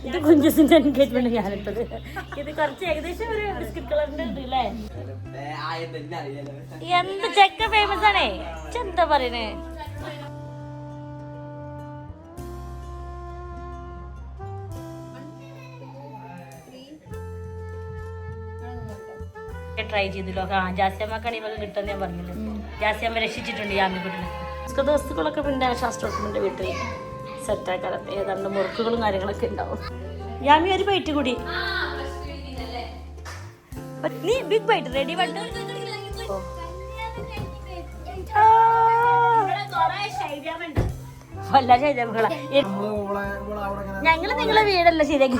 ഇത് കുഞ്ചുസിന്റെ എൻഗേജ്മെന്റ് ഞാനിട്ടത്. ഇത് കുറച്ച് ഏകദേശം ഒരു ബിസ്ക്കറ്റ് കളറിന്റെ ഉണ്ട് അല്ലേ? എന്ത് ചെക്ക ഫേമസ് ആണേ, എന്താ പറയണേ? ട്രൈ ചെയ്തല്ലോ. ജാസ്യമ്മക്കാണ് ഇവക്ക് കിട്ടുന്ന ഞാൻ പറഞ്ഞില്ല. ജാസ്യമ്മ രക്ഷിച്ചിട്ടുണ്ട് യാമിക്കുട്ടിനെ. വസ്തുക്കളൊക്കെ പിന്നെ ശാസ്ത്രത്തിന്റെ വീട്ടിൽ സെറ്റാക്കാറ് ഏതാണ്ട് മുറുക്കുകളും കാര്യങ്ങളൊക്കെ ഉണ്ടാവും. യാമി ഒരു ബൈറ്റ് കൂടി. നീ ബിഗ് ബൈറ്റ് റെഡി വേണ്ട. വല്ല ശൈജാമകളാ ഞങ്ങള് നിങ്ങളെ വീടല്ല ശരിയാക്കി.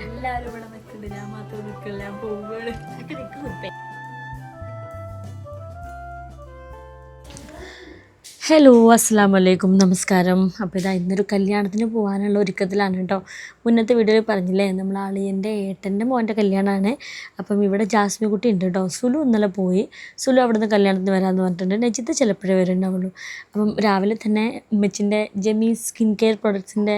എല്ലാരും ഇവിടെ നിൽക്കുന്നുണ്ട്, ഞാൻ മാത്രം നിൽക്കില്ല. ഞാൻ പോവുകയാണ്. ഹലോ, അസ്സാം വലൈക്കും, നമസ്കാരം. അപ്പോൾ ഇതാ ഇന്നൊരു കല്യാണത്തിന് പോകാനുള്ള ഒരുക്കത്തിലാണ് കേട്ടോ. മുന്നത്തെ വീഡിയോയിൽ പറഞ്ഞില്ലേ, നമ്മൾ അളിയൻ്റെ ഏട്ടൻ്റെ മോൻ്റെ കല്യാണമാണ്. അപ്പം ഇവിടെ ജാസ്മി കുട്ടി ഉണ്ട് കേട്ടോ. സുലു ഇന്നലെ പോയി. സുലു അവിടെ നിന്ന് കല്യാണത്തിന് വരാമെന്ന് പറഞ്ഞിട്ടുണ്ട്. നജിത്ത് ചിലപ്പോഴേ വരുന്നുണ്ടാവുള്ളൂ. അപ്പം രാവിലെ തന്നെ ഉമ്മച്ചിൻ്റെ ജെമി സ്കിൻ കെയർ പ്രൊഡക്ട്സിൻ്റെ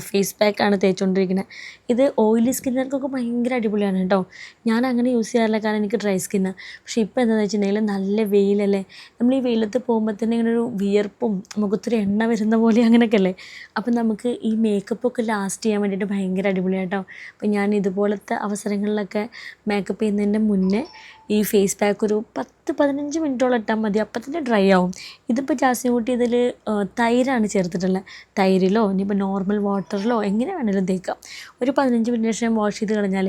ഫേസ് പാക്കാണ് തേച്ചുകൊണ്ടിരിക്കുന്നത്. ഇത് ഓയിലി സ്കിന്നുകാർക്കൊക്കെ ഭയങ്കര അടിപൊളിയാണ് കേട്ടോ. ഞാൻ അങ്ങനെ യൂസ് ചെയ്യാറില്ല, കാരണം എനിക്ക് ഡ്രൈ സ്കിന്നാണ്. പക്ഷേ ഇപ്പോൾ എന്താണെന്ന് വെച്ചിട്ടുണ്ടെങ്കിൽ നല്ല വെയിലല്ലേ, നമ്മൾ ഈ വെയിലത്ത് പോകുമ്പോൾ തന്നെ ഇങ്ങനെ ഒരു വിയർപ്പും മുഖത്തൊരു എണ്ണ വരുന്ന പോലെ അങ്ങനെയൊക്കെ അല്ലേ. അപ്പം നമുക്ക് ഈ മേക്കപ്പൊക്കെ ലാസ്റ്റ് ചെയ്യാൻ വേണ്ടിയിട്ട് ഭയങ്കര അടിപൊളിയാണ് കേട്ടോ. അപ്പം ഞാൻ ഇതുപോലത്തെ അവസരങ്ങളിലൊക്കെ മേക്കപ്പ് ചെയ്യുന്നതിൻ്റെ മുന്നേ ഈ ഫേസ് പാക്ക് ഒരു 10-15 മിനിറ്റോളം ഇട്ടാൽ മതി, അപ്പം തന്നെ ഡ്രൈ ആവും. ഇതിപ്പോൾ ജാസ്മി കുട്ടി ഇതിൽ തൈരാണ് ചേർത്തിട്ടുള്ളത്. തൈരിലോ ഇനിയിപ്പോൾ നോർമൽ വാട്ടറിലോ എങ്ങനെ വേണമെങ്കിലും തേക്കാം. ഒരു 15 മിനിറ്റിന് ശേഷം വാഷ് ചെയ്ത് കളഞ്ഞാൽ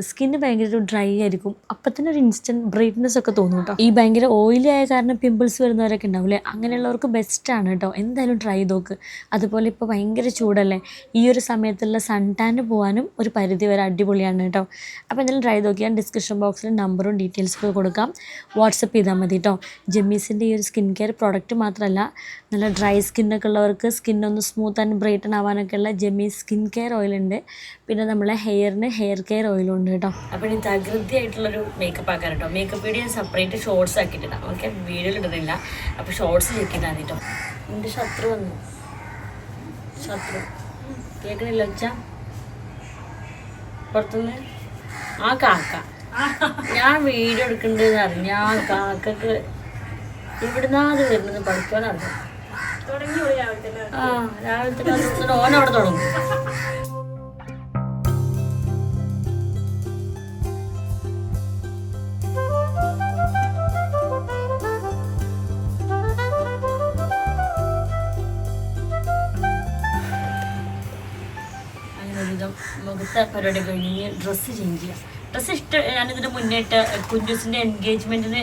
സ്കിന്ന് ഭയങ്കര ഒരു ഡ്രൈ ആയിരിക്കും. അപ്പം തന്നെ ഒരു ഇൻസ്റ്റൻറ്റ് ബ്രൈറ്റ്നെസ് ഒക്കെ തോന്നും കേട്ടോ. ഈ ഭയങ്കര ഓയിലി ആയ കാരണം പിമ്പിൾസ് വരുന്നവരൊക്കെ ഉണ്ടാവില്ലേ, അങ്ങനെയുള്ളവർക്ക് ബെസ്റ്റാണ് കേട്ടോ. എന്തായാലും ട്രൈ ചെയ്ത് നോക്ക്. അതുപോലെ ഇപ്പോൾ ഭയങ്കര ചൂടല്ലേ, ഈ ഒരു സമയത്തുള്ള സൺ ടാന് പോകാനും ഒരു പരിധി വരെ അടിപൊളിയാണ് കേട്ടോ. അപ്പോൾ എന്തായാലും ട്രൈ ചെയ്ത് നോക്കിയാൽ ഡിസ്ക്രിപ്ഷൻ ബോക്സിൽ നമ്പറും ഡീറ്റെയിൽസൊക്കെ കൊടുക്കാം. വാട്സപ്പ് ചെയ്താൽ മതി കേട്ടോ. ജെമ്മീസിൻ്റെ ഈ ഒരു സ്കിൻ കെയർ പ്രോഡക്റ്റ് മാത്രമല്ല, നല്ല ഡ്രൈ സ്കിന്നൊക്കെ ഉള്ളവർക്ക് സ്കിന്നൊന്ന് സ്മൂത്ത് ആൻഡ് ബ്രൈറ്റൻ ആവാനൊക്കെ ഉള്ള ജെമ്മീസ് സ്കിൻ കെയർ ഓയിലുണ്ട്. പിന്നെ നമ്മളെ ഹെയറിന് ഹെയർ കെയർ ഓയിലുണ്ട് കേട്ടോ. അപ്പോൾ ഇനി തകൃതിയായിട്ടുള്ളൊരു മേക്കപ്പ് ആക്കാൻ കേട്ടോ. മേക്കപ്പ് വീഡിയോ സെപ്പറേറ്റ് ഷോർട്സ് ആക്കിയിട്ടിടാം. ഓക്കെ, വീഡിയോയിൽ ഇടുന്നില്ല. അപ്പോൾ ഷോർട്സ് ചെക്കിട്ടാൽ മതി കേട്ടോ. എൻ്റെ ശത്രു വന്നു. ശത്രു കേൾക്കണില്ല ഒച്ച പുറത്തുനിന്ന്. ആ കാക്ക ഞാൻ വീഡിയോ എടുക്കണ്ടെന്ന് അറിഞ്ഞ ആ കാക്കക്ക് ഇവിടുന്ന് അത് വരുന്നത് പഠിക്കാനറിയാം. ആ രാവിലത്തെ ഓനവിടെ തുടങ്ങും. മുഖത്തെ പരിപാടി കഴിഞ്ഞ് ഡ്രസ്സ് ചേഞ്ച് ചെയ്യാം. ഡ്രസ്സ് ഇഷ്ടം ഞാനിതിന് മുന്നേറ്റ് കുഞ്ചൂസിൻ്റെ എൻഗേജ്മെൻറ്റിന്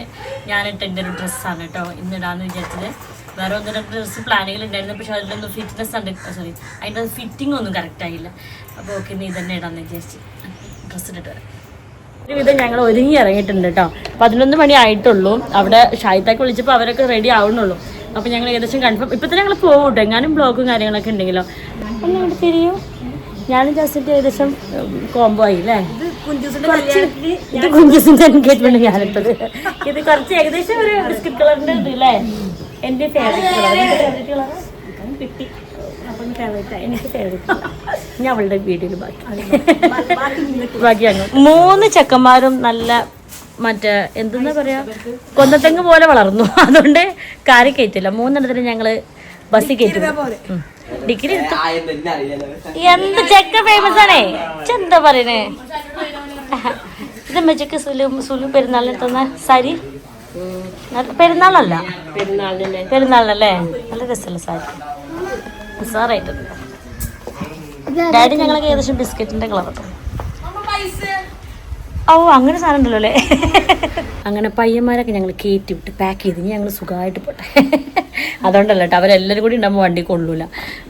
ഞാനിട്ട് എൻ്റെ ഒരു ഡ്രസ്സാണ് കേട്ടോ ഇന്നിടാന്ന് വിചാരിച്ചത്. വേറെ 1-2 ഡ്രസ്സ് പ്ലാനുകളുണ്ടായിരുന്നു, പക്ഷെ അതിലൊന്നും ഫിറ്റ്നസ് അതിൻ്റെ ഫിറ്റിംഗ് ഒന്നും കറക്റ്റായില്ല. അപ്പോൾ ഓക്കെ, നീ തന്നെ ഇടാമെന്ന് വിചാരിച്ച് ഡ്രസ്സ് ഇട്ടിട്ട് വരാം. ഒരുവിധം ഞങ്ങൾ ഒരുങ്ങി ഇറങ്ങിയിട്ടുണ്ട് കേട്ടോ. 11 മണി ആയിട്ടുള്ളൂ. അവിടെ ഷായിത്താക്ക് വിളിച്ചപ്പോൾ അവരൊക്കെ റെഡി ആവുന്നുള്ളൂ. അപ്പോൾ ഞങ്ങൾ ഏകദേശം കൺഫേം ഇപ്പം തന്നെ ഞങ്ങൾ പോകും കേട്ടോ. എങ്ങാനും ബ്ലോഗും കാര്യങ്ങളൊക്കെ ഉണ്ടെങ്കിലോ ഒന്ന് ഇവിടെ തിരിയോ. ഞാനും ജാസ്മിൻ്റെ ഏകദേശം കോംബോ ആയില്ലേ. ഇത് കുഞ്ചൂസിന്റെ എൻഗേജ്മെന്റ് ഞാനിട്ടത്. ഇത് കുറച്ച് ഏകദേശം ഒരു ബിസ്ക്കറ്റ് കളറിന്റെ ഇത് അല്ലേ, എൻ്റെ ഫേവറേറ്റ് കളർ. എൻ്റെ ഫേവറേറ്റ് കളർ കിട്ടി. അപ്പം ഫേവറേറ്റ് എനിക്ക് ഫേവറേറ്റ്. ഞാൻ അവളുടെ വീഡിയോയിൽ ബാക്കിയാണ്. 3 ചെക്കന്മാരും നല്ല മറ്റേ എന്തെന്നാ പറയാ, കൊന്നത്തെങ്ങ് പോലെ വളർന്നു. അതുകൊണ്ട് കാറി കയറ്റില്ല. 3 എണ്ണത്തിന് ഞങ്ങള് ബസ്സിൽ കയറ്റും. ഡിഗ്രി എന്ത് ചെക്ക ഫേമസ് ആണേ, എന്താ പറയണേ? ഇത് മെച്ചക്ക് സുലു പെരുന്നാളിന് തന്ന സാരി. പെരുന്നാളല്ല, പെരുന്നാളിനല്ലേ. നല്ല രസമല്ല സാരി, ഉസാറായിട്ടുണ്ട്. ഡാഡി ഞങ്ങൾക്ക് ഏകദേശം ബിസ്ക്കറ്റിന്റെ കളർ. ഓ അങ്ങനെ സാധനം ഉണ്ടല്ലോ അല്ലേ. അങ്ങനെ പയ്യന്മാരൊക്കെ ഞങ്ങൾ കയറ്റി വിട്ട് പാക്ക് ചെയ്ത് ഞങ്ങൾ സുഖമായിട്ട് പോട്ടെ. അതുകൊണ്ടല്ല കേട്ടോ, അവരെല്ലാവരും കൂടി ഉണ്ടാകുമ്പോൾ വണ്ടി കൊള്ളൂല.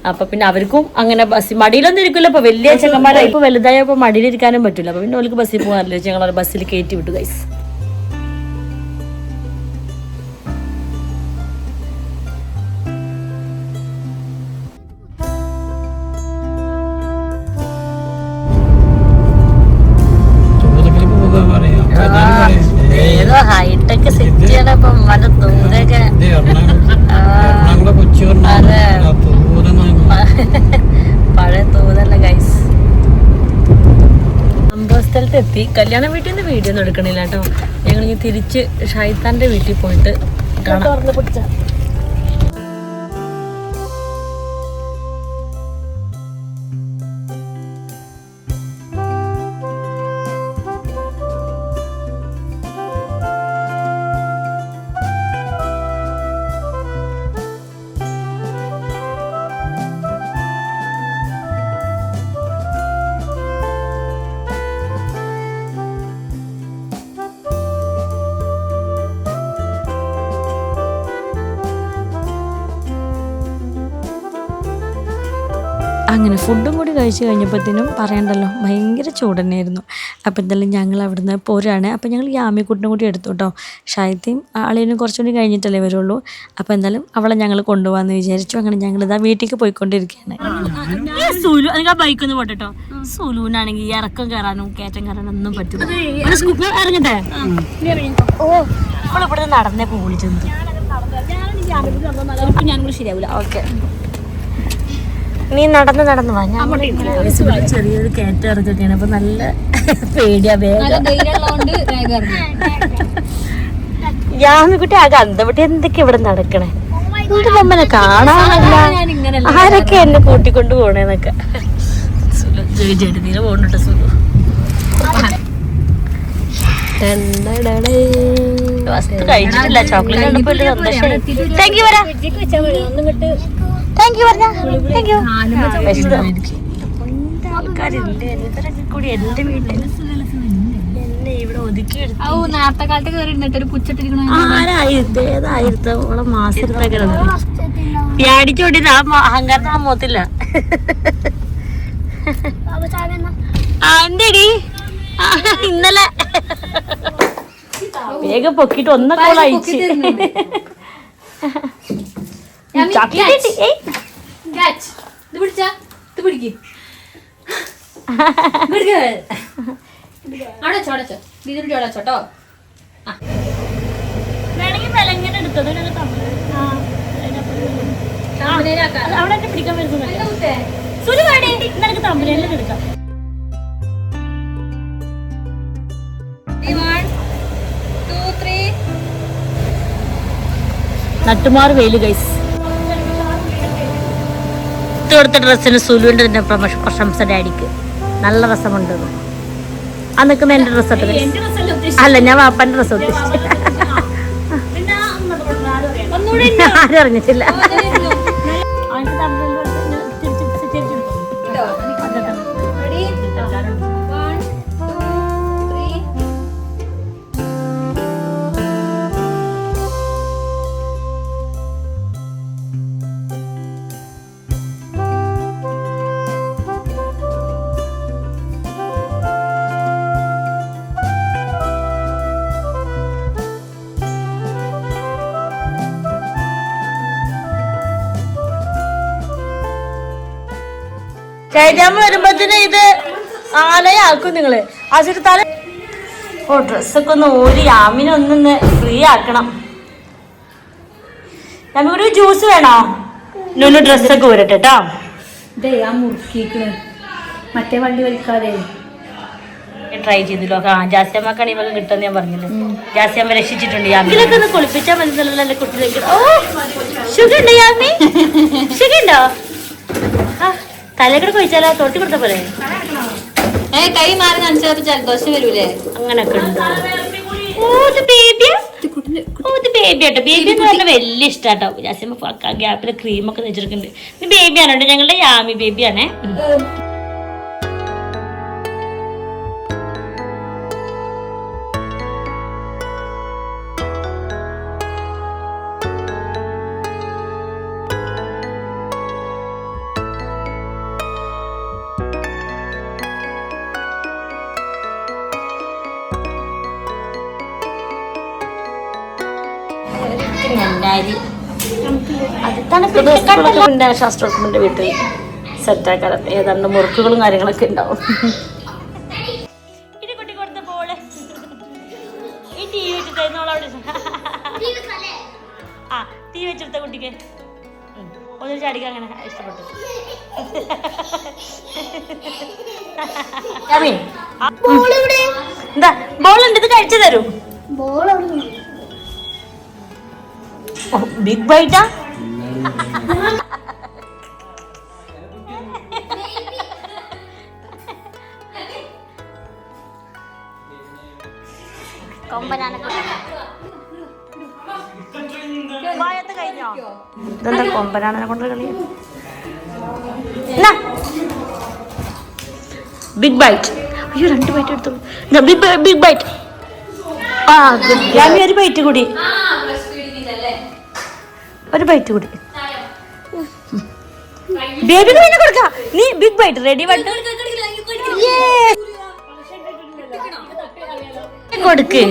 അപ്പം പിന്നെ അവർക്കും അങ്ങനെ ബസ്സിൽ മടിയിലൊന്നും ഇരിക്കില്ല. ഇപ്പോൾ വലിയ ചെക്കന്മാരായി ഇപ്പോൾ വലുതായപ്പോൾ മടിയിലിരിക്കാനും പറ്റില്ല. അപ്പോൾ പിന്നെ അവർക്ക് ബസ്സിൽ പോകാറില്ല. ഞങ്ങൾ ബസ്സിൽ കയറ്റി വിട്ടു ഗൈസ്. ഏതോ ഹൈടെക് സിറ്റിയാണ് ഇപ്പം. മറ്റേ ദൂരെയൊക്കെ വീട്ടിലെത്തി. കല്യാണ വീട്ടിൽ നിന്ന് വീഡിയോ ഒന്നും എടുക്കണില്ല കേട്ടോ. ഞങ്ങൾ ഇനി തിരിച്ച് ഷൈത്താൻ്റെ വീട്ടിൽ പോയിട്ട് കാണാം. അങ്ങനെ ഫുഡും കൂടി കഴിച്ച് കഴിഞ്ഞപ്പോഴത്തേനും പറയണ്ടല്ലോ, ഭയങ്കര ചൂട് തന്നെയായിരുന്നു. അപ്പോൾ എന്തായാലും ഞങ്ങൾ അവിടുന്ന് പോരാണ്. അപ്പോൾ ഞങ്ങൾ യാമിക്കുട്ടിനും കൂടി എടുത്തു കേട്ടോ. ഷായത്തെയും ആളിനും കുറച്ചുകൂടി കഴിഞ്ഞിട്ടല്ലേ വരുള്ളൂ. അപ്പോൾ എന്തായാലും അവളെ ഞങ്ങൾ കൊണ്ടുപോകാമെന്ന് വിചാരിച്ചു. അങ്ങനെ ഞങ്ങളിതാ വീട്ടിലേക്ക് പോയിക്കൊണ്ടിരിക്കുകയാണ്. സുലു എനിക്ക് ആ ബൈക്കൊന്ന് പോട്ടോ. സുലുവിനാണെങ്കിൽ ഇറക്കം കയറാനും കയറ്റം കയറാനും ഒന്നും പറ്റില്ല. ഇറങ്ങട്ടെ. നമ്മളിവിടെ നടന്നേ പോളി ചെന്ന് ഞാൻ കൂടി ശരിയാവില്ല. ഓക്കെ, നീ നടന്ന് വാ. ചെറിയൊരു കയറ്റം ഇറക്കൊക്കെയാണ്. അപ്പൊ നല്ല പേടിയാ. യാമിക്കുട്ടി ആകെ അന്തവിട്ടി എന്തൊക്കെ ഇവിടെ നടക്കണേ. എന്റെ അമ്മനെ കാണാനല്ല, ആരൊക്കെ എന്നെ കൂട്ടിക്കൊണ്ട് പോണേന്നൊക്കെ. ജഡുതീരെ പോകണ്ടോ സുലു. കഴിച്ചിട്ടില്ല. ചോക്ലേറ്റ് കണ്ടപ്പോ സന്തോഷം. താങ്ക് യു പറയാ. താങ്ക് യു പറഞ്ഞ. Thank you. ആൾക്കാരുണ്ട് എന്തരൊക്കെ കൂടി എന്റെ വീട്ടിൽ എന്നെ ഇവിടെ ഒതുക്കിയെടുത്തു. ഏതായിരുന്നു ഓളെ മാസത്തൊക്കെ പേടിച്ചോണ്ടി അഹങ്കാരത്തിന് ആ മോത്തില്ല. എന്തേടി ഇന്നലെ വേഗം പൊക്കിട്ട് ഒന്നൊക്കെ അയച്ച് അവിടെ പിടിക്കാൻ വരുന്നുണ്ട്. നിനക്ക് തമ്പനേലും എടുക്കാം. നട്ടുമാർ വെയില് ഗൈസ്. കൊടുത്ത ഡ്രസ്സിന് സുലുവിൻ്റെ തന്നെ പ്രശംസ ഡാഡിക്ക്. നല്ല രസമുണ്ട്. ആ നിൽക്കുന്ന എൻ്റെ ഡ്രസ്സ് അല്ല, ഞാൻ വാപ്പാൻ്റെ ഡ്രസ്സ് ഉദ്ദേശിച്ചു. ആരും അറിഞ്ഞിട്ടില്ല. ചൈതാമ്മ വരുമ്പോഴത്തേന് ഇത് ആലയാക്കും നിങ്ങള്. ആശുപത്രി ഓ ഡ്രസ്സൊക്കെ ഒന്ന് ഓരി യാമിനൊന്ന് ഫ്രീ ആക്കണം. നമുക്കൊരു ജ്യൂസ് വേണോ? ഇന്നൊന്ന് ഡ്രസ്സൊക്കെ ഊരട്ടെ കേട്ടോ. മറ്റേ വണ്ടി വലിക്കാതെ ട്രൈ ചെയ്തല്ലോ. ജാസ്യമ്മക്കാണ് ഇവക്ക് കിട്ടുമെന്ന് ഞാൻ പറഞ്ഞില്ലേ. ജാസ്യമ്മ രക്ഷിച്ചിട്ടുണ്ട്. യാമിലൊക്കെ ഒന്ന് കുളിപ്പിച്ചാൽ മനസ്സിലല്ലേ കുട്ടികൾക്ക്. ഓ ഷുഗർ ഉണ്ടോ യാമി? ഷുഗർ ഉണ്ടോ? തലക്കട കഴിച്ചാലോ? തൊട്ടി കൊടുത്ത പോലെ കൈ മാറി നനച്ചപ്പോ ജലദോഷം വരൂലേ? അങ്ങനൊക്കെ ഉണ്ട്. ബേബിയാട്ടോ. ബേബി എന്ന് പറഞ്ഞാൽ വലിയ ഇഷ്ടാട്ടോ. ജാസ്യമ്മ ഗ്യാപ്പില് ക്രീമൊക്കെ വെച്ചിട്ടുണ്ട്. ഇത് ബേബിയാണോ? ഞങ്ങളുടെ യാമി ബേബിയാണേ. ശാസ്ത്രത്തിന്റെ വീട്ടിൽ സെറ്റാക്കാറ് ഏതാണ്ട് മുറുക്കുകളും കാര്യങ്ങളൊക്കെ ഉണ്ടാവും. തീ വെച്ചെടുത്ത കുട്ടിക്ക് ഒന്ന് ചാടിക്കാൻ അങ്ങനെ ഇഷ്ടപ്പെട്ടു. എന്താ ബോളുണ്ട്, ഇത് കഴിച്ചു തരൂ. ബിഗ് ബൈറ്റാ. ഇതെന്താ കൊമ്പനാണനെ കൊണ്ട് കളി? Big bite. അയ്യോ 2 ബൈറ്റ് എടുത്തു. Big bite. ആ യാമി ഒരു ബൈറ്റ് കൂടി, ഒരു ബൈറ്റ് കൂടി. ബേബിക്ക് പിന്നെ കൊടുക്കാം. നീ ബിഗ് ബൈറ്റ് റെഡി ബൈറ്റ് കൊടുക്ക്.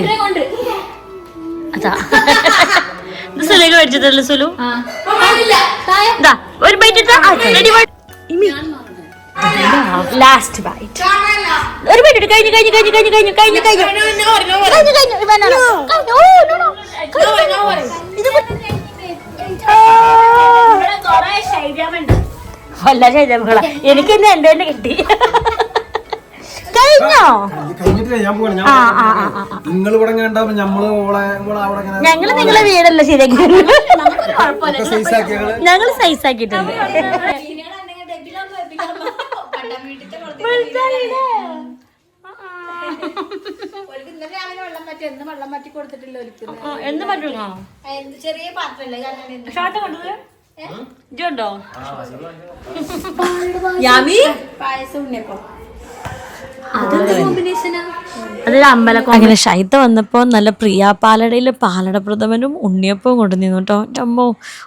അതാ സുലു മേടിച്ചതല്ലേ സുലു? ഒരു bite ready bite. Last bite. ഒരു ബൈറ്റ് കഴിഞ്ഞു കഴിഞ്ഞു കഴിഞ്ഞു കഴിഞ്ഞു കഴിഞ്ഞു കഴിഞ്ഞു കഴിഞ്ഞു വല്ല ശൈലമകള എനിക്ക് ഇന്ന് എന്റെ തന്നെ കിട്ടി. കഴിഞ്ഞോ? ഞങ്ങള് നിങ്ങളെ വീടല്ല ശരിയാക്കി, ഞങ്ങള് സൈസാക്കിയിട്ടുണ്ട്. എന്ന് പറ്റുള്ളൂ. ചെറിയ പാത്രല്ലേ ഷോർട്ട് കണ്ടത് ഇതുണ്ടോ? പായസം ഉണ്ണിയപ്പം അതൊരു അമ്പലം. അങ്ങനെ ഷൈത്ത വന്നപ്പോൾ നല്ല പ്രിയ പാലടയിൽ പാലട പ്രഥമനും ഉണ്ണിയപ്പവും കൊണ്ടുവന്നിരുന്നു കേട്ടോ. അമ്മോ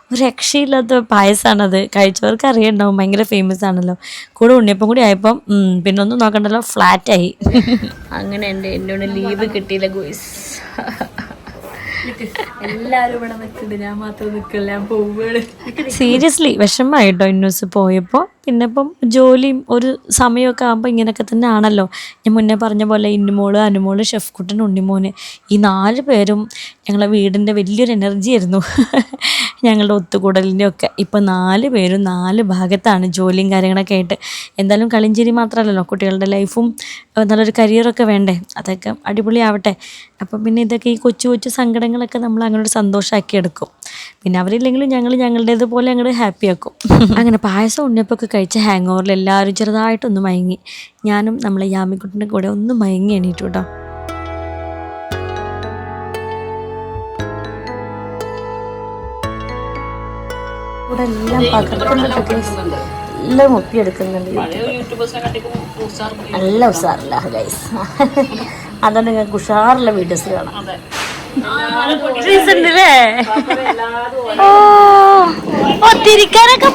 ഒരു രക്ഷയില്ലാത്ത പായസമാണത്. കഴിച്ചവർക്ക് അറിയണ്ടാവും, ഭയങ്കര ഫേമസ് ആണല്ലോ. കൂടെ ഉണ്ണിയപ്പം കൂടി ആയപ്പം പിന്നെ ഒന്നും നോക്കണ്ടല്ലോ, ഫ്ലാറ്റായി. അങ്ങനെ എന്നോട് ലീവ് കിട്ടിയില്ല ഗോയ്സ്. എല്ലാരും ഇവിടെ നിൽക്കുന്നുണ്ട്, ഞാൻ മാത്രം നിൽക്കില്ല, ഞാൻ പോവുകയാണ്. സീരിയസ്ലി വിഷമമായിട്ടോ ഇന്നൂസ് പോയപ്പോൾ. പിന്നെ ഇപ്പം ജോലിയും ഒരു സമയമൊക്കെ ആകുമ്പോൾ ഇങ്ങനെയൊക്കെ തന്നെ ആണല്ലോ. ഞാൻ മുന്നേ പറഞ്ഞ പോലെ ഇന്നുമോള്, അനുമോള്, ഷെഫ്കുട്ടൻ, ഉണ്ണിമോന്, ഈ 4 പേരും ഞങ്ങളെ വീടിൻ്റെ വലിയൊരു എനർജി ആയിരുന്നു. ഞങ്ങളുടെ ഒത്തുകൂടലിൻ്റെ ഒക്കെ. ഇപ്പം 4 പേരും 4 ഭാഗത്താണ് ജോലിയും കാര്യങ്ങളൊക്കെ ആയിട്ട്. എന്തായാലും കളിഞ്ചേരി മാത്രമല്ലല്ലോ, കുട്ടികളുടെ ലൈഫും നല്ലൊരു കരിയറൊക്കെ വേണ്ടേ, അതൊക്കെ അടിപൊളിയാവട്ടെ. അപ്പം പിന്നെ ഇതൊക്കെ ഈ കൊച്ചു കൊച്ചു സങ്കടങ്ങളൊക്കെ നമ്മൾ അങ്ങനെ ഒരു സന്തോഷമാക്കി എടുക്കും. പിന്നെ അവരില്ലെങ്കിലും ഞങ്ങൾ ഞങ്ങളുടേതുപോലെ അങ്ങോട്ട് ഹാപ്പിയാക്കും. അങ്ങനെ പായസം ഉണ്ണിയപ്പൊക്കെ കഴിച്ച ഹാങ് ഓവറിൽ എല്ലാവരും ചെറുതായിട്ടൊന്ന് മയങ്ങി. ഞാനും നമ്മളെ യാമിക്കുട്ടിൻ്റെ കൂടെ ഒന്ന് മയങ്ങി എണീറ്റു കേട്ടോ. ഇവിടെ എല്ലാം പകർത്തുന്നുണ്ട്, എല്ലാം ഒപ്പിയെടുക്കുന്നുണ്ട്. നല്ല ഉഷാറില്ല ഗൈസ്. അതുകൊണ്ട് നിങ്ങൾക്ക് ഉഷാറുള്ള വീഡിയോസ് കാണാം. ഓ തിരിക്കാനൊക്കെ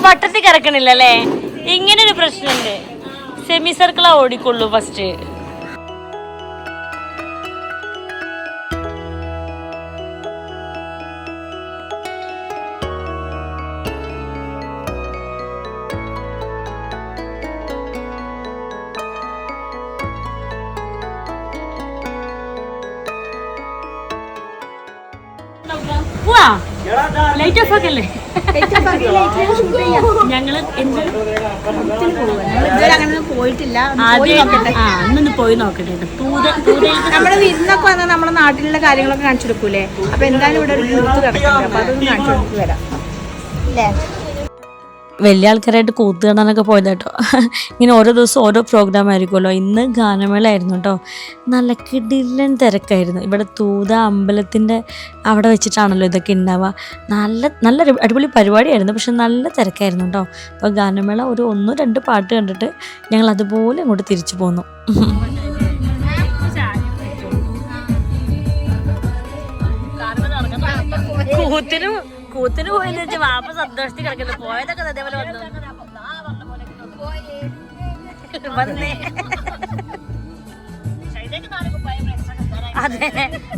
വട്ടത്തിൽ കിടക്കണില്ലല്ലേ? ഇങ്ങനൊരു പ്രശ്നമുണ്ട്. സെമി സർക്കിളാ ഓടിക്കൊള്ളു ഫസ്റ്റ്. ലൈറ്റ് ഓഫ് ആക്കല്ലേ? ഞങ്ങള് പോയിട്ടില്ല. അന്നൊന്ന് പോയി നോക്കട്ടെ. നമ്മുടെ വിരുന്നൊക്കെ വന്നാൽ നമ്മുടെ നാട്ടിലുള്ള കാര്യങ്ങളൊക്കെ കാണിച്ചു കൊടുക്കൂലേ? അപ്പൊ എന്തായാലും ഇവിടെ ഒരു ഗ്രൂപ്പ് കിടക്കുന്നുണ്ട്, അപ്പൊ അതൊന്നും കാണിച്ചു കൊടുത്തു വരാം അല്ലേ? വലിയ ആൾക്കാരായിട്ട് കൂത്ത് കാണാനൊക്കെ പോയത് കേട്ടോ. ഇങ്ങനെ ഓരോ ദിവസം ഓരോ പ്രോഗ്രാം ആയിരിക്കുമല്ലോ. ഇന്ന് ഗാനമേള ആയിരുന്നു കേട്ടോ. നല്ല കിടിലൻ തിരക്കായിരുന്നു. ഇവിടെ തൂത അമ്പലത്തിൻ്റെ അവിടെ വെച്ചിട്ടാണല്ലോ ഇതൊക്കെ ഉണ്ടാവുക. നല്ല അടിപൊളി പരിപാടിയായിരുന്നു, പക്ഷെ നല്ല തിരക്കായിരുന്നു കേട്ടോ. അപ്പോൾ ഗാനമേള ഒരു 1-2 പാട്ട് കണ്ടിട്ട് ഞങ്ങൾ അതുപോലെ അങ്ങോട്ട് തിരിച്ചു പോന്നു. കൂത്തിന് പോയെന്ന് വെച്ചാൽ വാപ്പ സന്തോഷത്തിൽ കിടക്കുന്നു. പോയതൊക്കെ അതേപോലെ വന്നു. അതെ,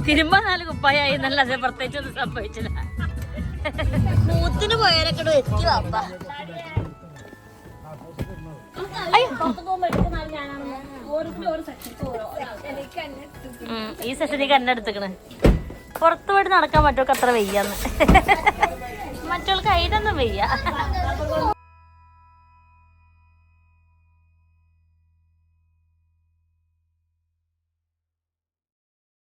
തിരുമ്പ 4 കുപ്പായായി എന്നല്ല, അതെ പ്രത്യേകിച്ച് ഒന്നും സംഭവിച്ചില്ല. കൂത്തിന് പോയാലൊക്കെ എത്തി വാപ്പ. ഈ സെഷനിൽ കണ്ണെടുത്തേക്കണ്. പുറത്തു പോയിട്ട് നടക്കാൻ പറ്റുമോ? അത്ര വയ്യാന്ന്. മറ്റുള്ള കയ്യിലൊന്നും വയ്യ